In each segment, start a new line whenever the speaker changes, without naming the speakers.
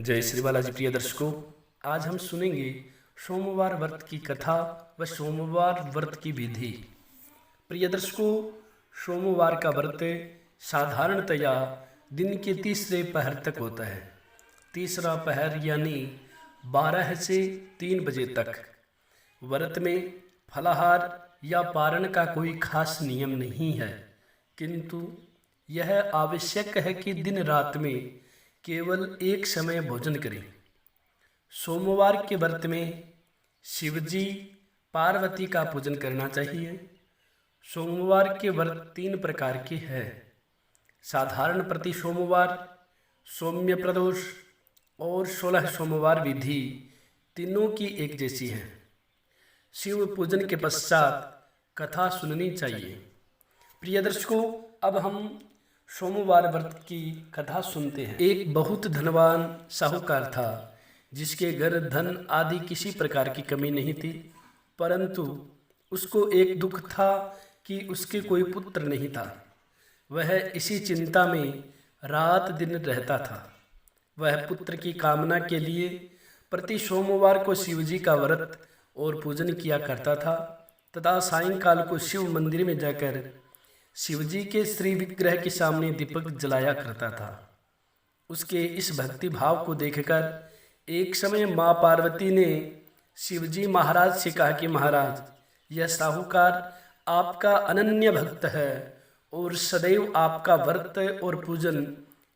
जय श्री बालाजी। प्रिय दर्शकों, आज हम सुनेंगे सोमवार व्रत की कथा व सोमवार व्रत की विधि। प्रिय दर्शकों, सोमवार का व्रत साधारणतया दिन के तीसरे पहर तक होता है। तीसरा पहर यानी 12 से 3 बजे तक। व्रत में फलाहार या पारण का कोई खास नियम नहीं है, किंतु यह आवश्यक है कि दिन रात में केवल एक समय भोजन करें। सोमवार के व्रत में शिवजी पार्वती का पूजन करना चाहिए। सोमवार के व्रत 3 प्रकार के हैं: साधारण प्रति सोमवार, सौम्य प्रदोष और 16 सोमवार विधि तीनों की एक जैसी है। शिव पूजन के पश्चात कथा सुननी चाहिए। प्रिय दर्शकों, अब हम सोमवार व्रत की कथा सुनते हैं। एक बहुत धनवान साहूकार था, जिसके घर धन आदि किसी प्रकार की कमी नहीं थी, परंतु उसको एक दुख था कि उसके कोई पुत्र नहीं था। वह इसी चिंता में रात दिन रहता था। वह पुत्र की कामना के लिए प्रति सोमवार को शिवजी का व्रत और पूजन किया करता था तथा सायंकाल को शिव मंदिर में जाकर शिवजी के श्री विग्रह के सामने दीपक जलाया करता था। उसके इस भक्ति भाव को देखकर एक समय माँ पार्वती ने शिवजी महाराज से कहा कि महाराज, यह साहूकार आपका अनन्य भक्त है और सदैव आपका व्रत और पूजन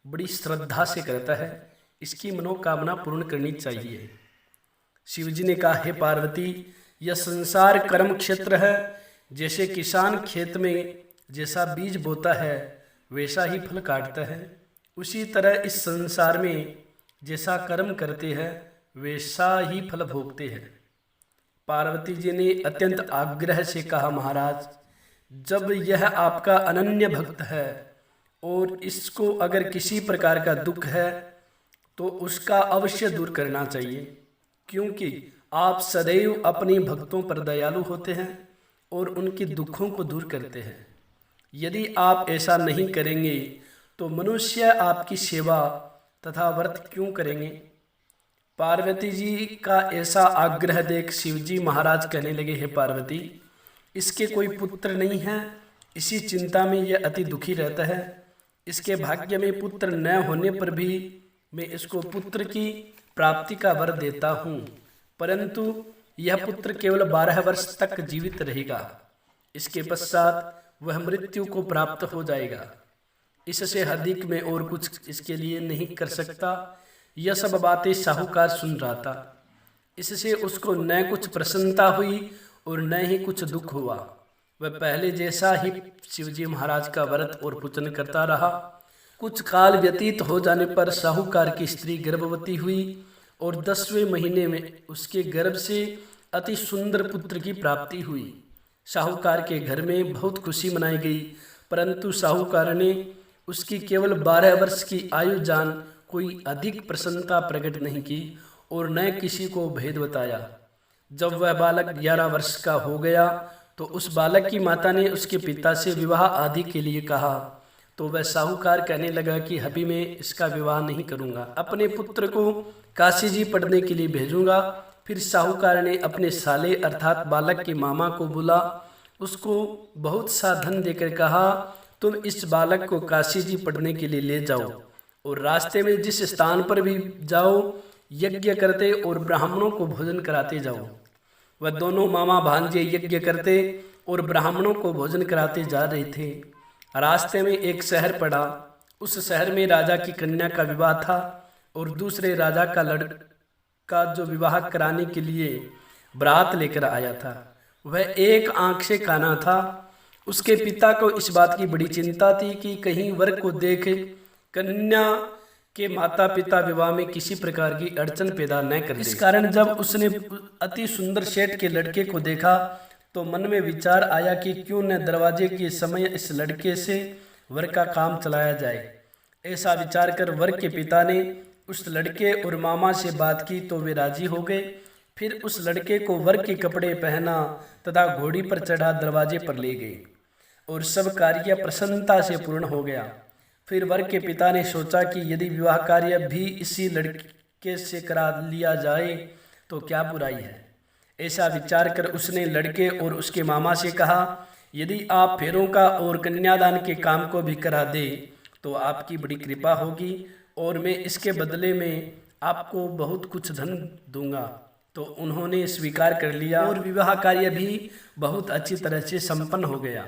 बड़ी श्रद्धा से करता है। इसकी मनोकामना पूर्ण करनी चाहिए। शिवजी ने कहा, हे पार्वती, यह संसार कर्म क्षेत्र है। जैसे किसान खेत में जैसा बीज बोता है वैसा ही फल काटता है, उसी तरह इस संसार में जैसा कर्म करते हैं वैसा ही फल भोगते हैं। पार्वती जी ने अत्यंत आग्रह से कहा, महाराज, जब यह आपका अनन्य भक्त है और इसको अगर किसी प्रकार का दुख है तो उसका अवश्य दूर करना चाहिए, क्योंकि आप सदैव अपने भक्तों पर दयालु होते हैं और उनके दुखों को दूर करते हैं। यदि आप ऐसा नहीं करेंगे तो मनुष्य आपकी सेवा तथा व्रत क्यों करेंगे? पार्वती जी का ऐसा आग्रह देख शिवजी महाराज कहने लगे, हे पार्वती, इसके कोई पुत्र नहीं है, इसी चिंता में यह अति दुखी रहता है। इसके भाग्य में पुत्र न होने पर भी मैं इसको पुत्र की प्राप्ति का वर देता हूँ, परंतु यह पुत्र केवल 12 वर्ष तक जीवित रहेगा। इसके पश्चात वह मृत्यु को प्राप्त हो जाएगा। इससे अधिक मैं और कुछ इसके लिए नहीं कर सकता। यह सब बातें साहूकार सुन रहा था। इससे उसको न कुछ प्रसन्नता हुई और न ही कुछ दुख हुआ। वह पहले जैसा ही शिवजी महाराज का व्रत और पूजन करता रहा। कुछ काल व्यतीत हो जाने पर साहूकार की स्त्री गर्भवती हुई और 10वें महीने में उसके गर्भ से अति सुंदर पुत्र की प्राप्ति हुई। साहूकार के घर में बहुत खुशी मनाई गई, परंतु साहूकार ने उसकी केवल 12 वर्ष की आयु जान कोई अधिक प्रसन्नता प्रकट नहीं की और न किसी को भेद बताया। जब वह बालक 11 वर्ष का हो गया तो उस बालक की माता ने उसके पिता से विवाह आदि के लिए कहा, तो वह साहूकार कहने लगा कि अभी मैं इसका विवाह नहीं करूँगा, अपने पुत्र को काशी जी पढ़ने के लिए भेजूँगा। फिर साहूकार ने अपने साले अर्थात बालक के मामा को बुला उसको बहुत सा धन देकर कहा, तुम इस बालक को काशी जी पढ़ने के लिए ले जाओ और रास्ते में जिस स्थान पर भी जाओ यज्ञ करते और ब्राह्मणों को भोजन कराते जाओ। वह दोनों मामा भांजे यज्ञ करते और ब्राह्मणों को भोजन कराते जा रहे थे। रास्ते में एक शहर पड़ा। उस शहर में राजा की कन्या का विवाह था और दूसरे राजा का लड़का जो विवाह कराने के लिए बारात लेकर आया था, वह एक आंख से काना था। उसके पिता को इस बात की बड़ी चिंता थी कि कहीं वर को देख कन्या के माता पिता विवाह में किसी प्रकार की अड़चन पैदा न कर दे। इस कारण जब उसने अति सुंदर सेठ के लड़के को देखा तो मन में विचार आया कि क्यों न दरवाजे के समय इस लड़के से वर का काम चलाया जाए। ऐसा विचार कर वर के पिता ने उस लड़के और मामा से बात की तो वे राजी हो गए। फिर उस लड़के को वर के कपड़े पहना तथा घोड़ी पर चढ़ा दरवाजे पर ले गए और सब कार्य प्रसन्नता से पूर्ण हो गया। फिर वर के पिता ने सोचा कि यदि विवाह कार्य भी इसी केस से करा लिया जाए तो क्या बुराई है। ऐसा विचार कर उसने लड़के और उसके मामा से कहा, यदि आप फेरों का और कन्यादान के काम को भी करा दे तो आपकी बड़ी कृपा होगी और मैं इसके बदले में आपको बहुत कुछ धन दूंगा। तो उन्होंने स्वीकार कर लिया और विवाह कार्य भी बहुत अच्छी तरह से संपन्न हो गया।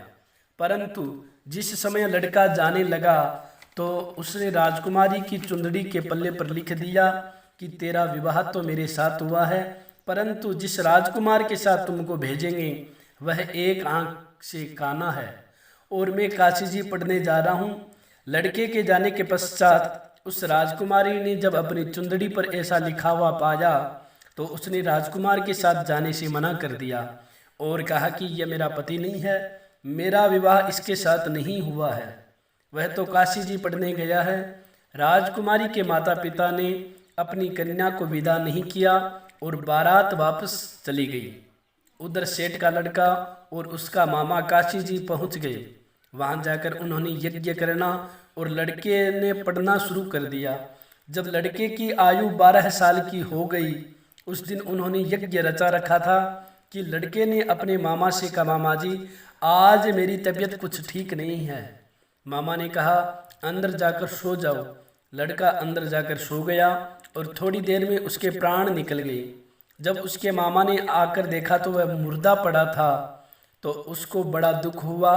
परंतु जिस समय लड़का जाने लगा तो उसने राजकुमारी की चुंदड़ी के पल्ले पर लिख दिया कि तेरा विवाह तो मेरे साथ हुआ है, परंतु जिस राजकुमार के साथ तुमको भेजेंगे वह एक आंख से काना है और मैं काशी जी पढ़ने जा रहा हूँ। लड़के के जाने के पश्चात उस राजकुमारी ने जब अपनी चुंदड़ी पर ऐसा लिखा हुआ पाया तो उसने राजकुमार के साथ जाने से मना कर दिया और कहा कि यह मेरा पति नहीं है, मेरा विवाह इसके साथ नहीं हुआ है, वह तो काशी जी पढ़ने गया है। राजकुमारी के माता पिता ने अपनी कन्या को विदा नहीं किया और बारात वापस चली गई। उधर सेठ का लड़का और उसका मामा काशी जी पहुंच गए। वहां जाकर उन्होंने यज्ञ करना और लड़के ने पढ़ना शुरू कर दिया। जब लड़के की आयु 12 साल की हो गई, उस दिन उन्होंने यज्ञ रचा रखा था कि लड़के ने अपने मामा से कहा, मामा जी आज मेरी तबीयत कुछ ठीक नहीं है। मामा ने कहा अंदर जाकर सो जाओ। लड़का अंदर जाकर सो गया और थोड़ी देर में उसके प्राण निकल गए। जब उसके मामा ने आकर देखा तो वह मुर्दा पड़ा था तो उसको बड़ा दुख हुआ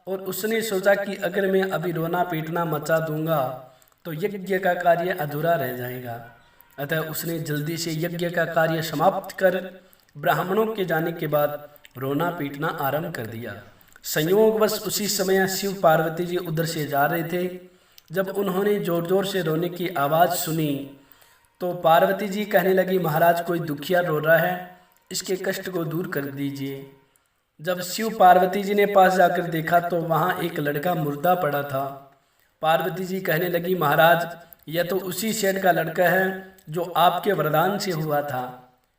और उसने सोचा कि अगर मैं अभी रोना पीटना मचा दूंगा तो यज्ञ का कार्य अधूरा रह जाएगा। अतः उसने जल्दी से यज्ञ का कार्य समाप्त कर ब्राह्मणों के जाने के बाद रोना पीटना आरंभ कर दिया। संयोगवश उसी समय शिव पार्वती जी उधर से जा रहे थे। जब उन्होंने जोर जोर से रोने की आवाज़ सुनी तो पार्वती जी कहने लगी, महाराज कोई दुखिया रो रहा है, इसके कष्ट को दूर कर दीजिए। जब शिव पार्वती जी ने पास जाकर देखा तो वहाँ एक लड़का मुर्दा पड़ा था। पार्वती जी कहने लगी, महाराज यह तो उसी सेठ का लड़का है जो आपके वरदान से हुआ था।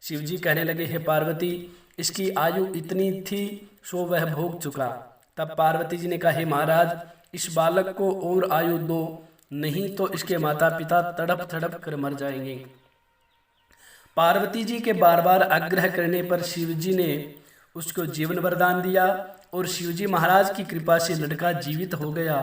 शिव जी कहने लगे, हे पार्वती इसकी आयु इतनी थी सो वह भोग चुका। तब पार्वती जी ने कहा, हे महाराज इस बालक को और आयु दो, नहीं तो इसके माता पिता तड़प तड़प कर मर जाएंगे। पार्वती जी के बार बार आग्रह करने पर शिव जी ने उसको जीवन वरदान दिया और शिवजी महाराज की कृपा से लड़का जीवित हो गया।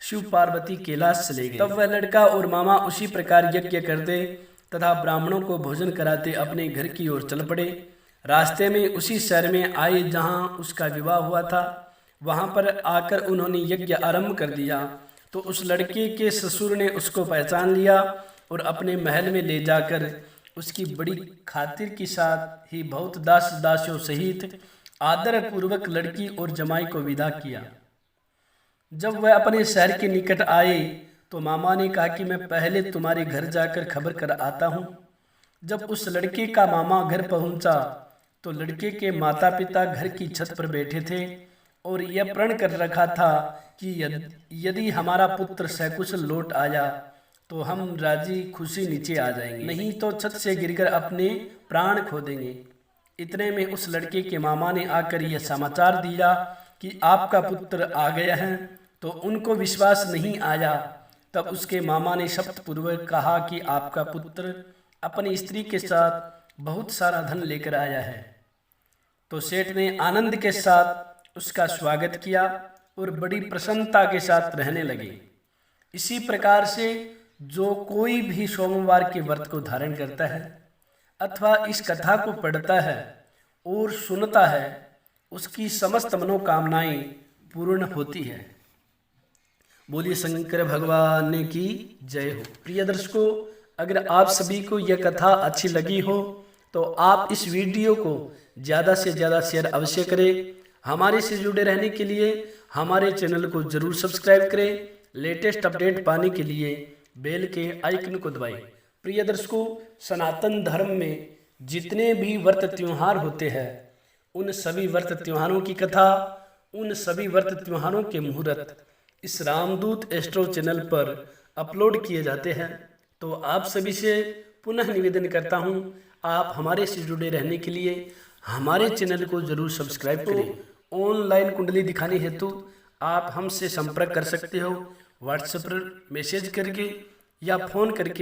शिव पार्वती कैलाश चले गए। तब वह लड़का और मामा उसी प्रकार यज्ञ करते तथा ब्राह्मणों को भोजन कराते अपने घर की ओर चल पड़े। रास्ते में उसी शहर में आए जहाँ उसका विवाह हुआ था। वहाँ पर आकर उन्होंने यज्ञ आरंभ कर दिया तो उस लड़के के ससुर ने उसको पहचान लिया और अपने महल में ले जाकर उसकी बड़ी खातिर के साथ ही बहुत दास दासियों सहित आदर पूर्वक लड़की और जमाई को विदा किया। जब वह अपने शहर के निकट आए तो मामा ने कहा कि मैं पहले तुम्हारे घर जाकर खबर कर आता हूँ। जब उस लड़के का मामा घर पहुंचा तो लड़के के माता पिता घर की छत पर बैठे थे और यह प्रण कर रखा था कि यदि हमारा पुत्र सकुशल लौट आया तो हम राजी खुशी नीचे आ जाएंगे, नहीं तो छत से गिरकर अपने प्राण खो देंगे। इतने में उस लड़के के मामा ने आकर यह समाचार दिया कि आपका पुत्र आ गया है, तो उनको विश्वास नहीं आया। तब उसके मामा ने शपथपूर्वक कहा कि आपका पुत्र अपनी स्त्री के साथ बहुत सारा धन लेकर आया है। तो सेठ ने आनंद के साथ उसका स्वागत किया और बड़ी प्रसन्नता के साथ रहने लगे। इसी प्रकार से जो कोई भी सोमवार के व्रत को धारण करता है अथवा इस कथा को पढ़ता है और सुनता है उसकी समस्त मनोकामनाएं पूर्ण होती है। बोलिए शंकर भगवान की जय हो। प्रिय दर्शकों, अगर आप सभी को यह कथा अच्छी लगी हो तो आप इस वीडियो को ज़्यादा से ज़्यादा शेयर अवश्य करें। हमारे से जुड़े रहने के लिए हमारे चैनल को जरूर सब्सक्राइब करें। लेटेस्ट अपडेट पाने के लिए बेल के आइकन को दबाएं। प्रिय दर्शकों, सनातन धर्म में जितने भी व्रत त्योहार होते हैं उन सभी व्रत त्योहारों की कथा, उन सभी व्रत त्योहारों के मुहूर्त इस रामदूत एस्ट्रो चैनल पर अपलोड किए जाते हैं। तो आप सभी से पुनः निवेदन करता हूं, आप हमारे से जुड़े रहने के लिए हमारे चैनल को जरूर सब्सक्राइब करें। ऑनलाइन कुंडली दिखाने हेतु आप हमसे संपर्क कर सकते हो व्हाट्सएप पर मैसेज करके या फ़ोन करके।